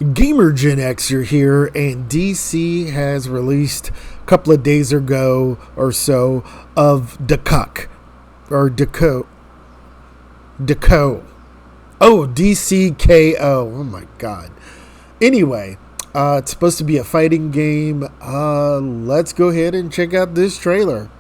Gamer Gen Xer here, and DC has released a couple of days ago or so of DCOCK or DCO. Oh, DCKO. Oh my god. Anyway, it's supposed to be a fighting game. Let's go ahead and check out this trailer.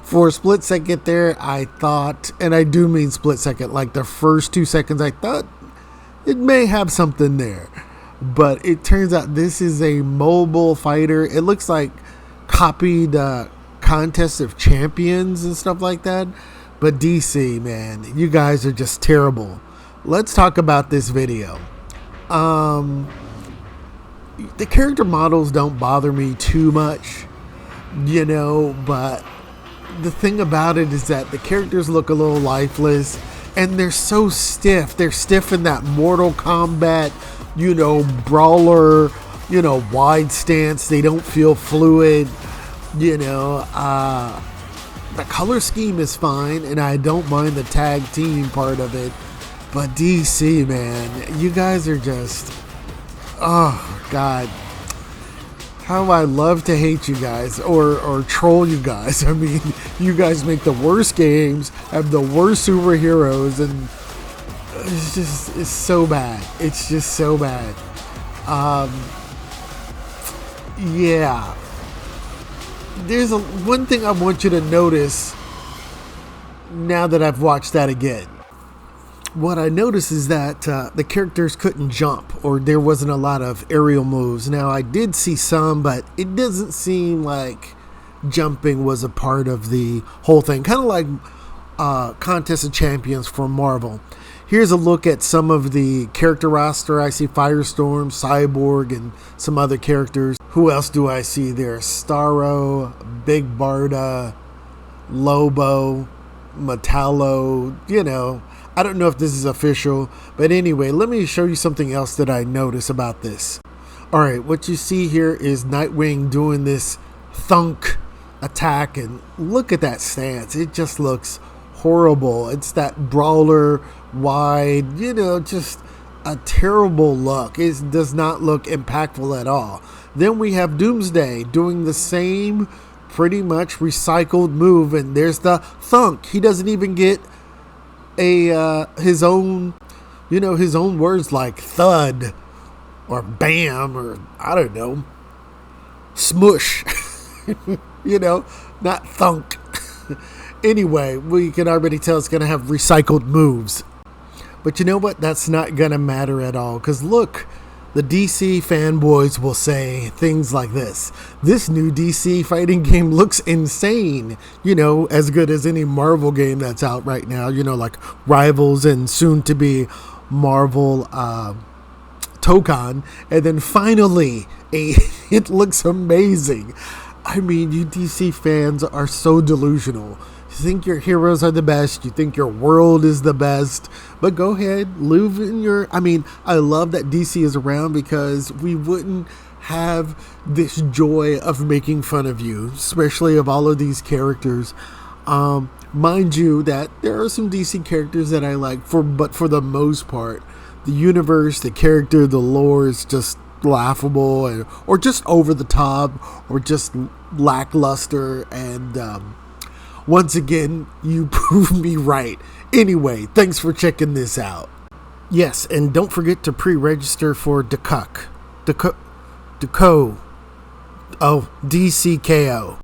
For a split second there, I thought, and I do mean split second, like the first 2 seconds, I thought it may have something there. But it turns out this is a mobile fighter. It looks like copied Contest of Champions and stuff like that. But DC, man, you guys are just terrible. Let's talk about this video. The character models don't bother me too much, but the thing about it is that the characters look a little lifeless and they're so stiff. They're stiff in that Mortal Kombat, brawler, wide stance. They don't feel fluid, the color scheme is fine and I don't mind the tag team part of it. But DC, man, you guys are just, oh God. How I love to hate you guys or troll you guys. I mean, you guys make the worst games, have the worst superheroes, and it's so bad. It's just so bad. Yeah. There's one thing I want you to notice now that I've watched that again. What I noticed is that the characters couldn't jump, or there wasn't a lot of aerial moves. Now, I did see some, but it doesn't seem like jumping was a part of the whole thing. Kind of like Contest of Champions for Marvel. Here's a look at some of the character roster. I see Firestorm, Cyborg, and some other characters. Who else do I see there? Starro, Big Barda, Lobo, Metallo, I don't know if this is official, but anyway, let me show you something else that I noticed about this. All right, what you see here is Nightwing doing this thunk attack, and look at that stance. It just looks horrible. It's that brawler wide, just a terrible look. It does not look impactful at all. Then we have Doomsday doing the same pretty much recycled move, and there's the thunk. He doesn't even get his own words like thud or bam or I don't know, smush, not thunk. Anyway, we can already tell it's going to have recycled moves. But you know what? That's not going to matter at all, because look, the DC fanboys will say things like this. This new DC fighting game looks insane. As good as any Marvel game that's out right now. Like Rivals and soon to be Marvel Tokon. And then finally, it looks amazing. I mean, you DC fans are so delusional. You think your heroes are the best. You think your world is the best. But go ahead, live in your... I love that DC is around, because we wouldn't have this joy of making fun of you, especially of all of these characters. Mind you that there are some DC characters that I like, but for the most part, the universe, the character, the lore is just laughable or just over the top or just lackluster. And once again, you prove me right. Anyway, thanks for checking this out. Yes, and don't forget to pre-register for DCOCK. DCOCK. DCKO.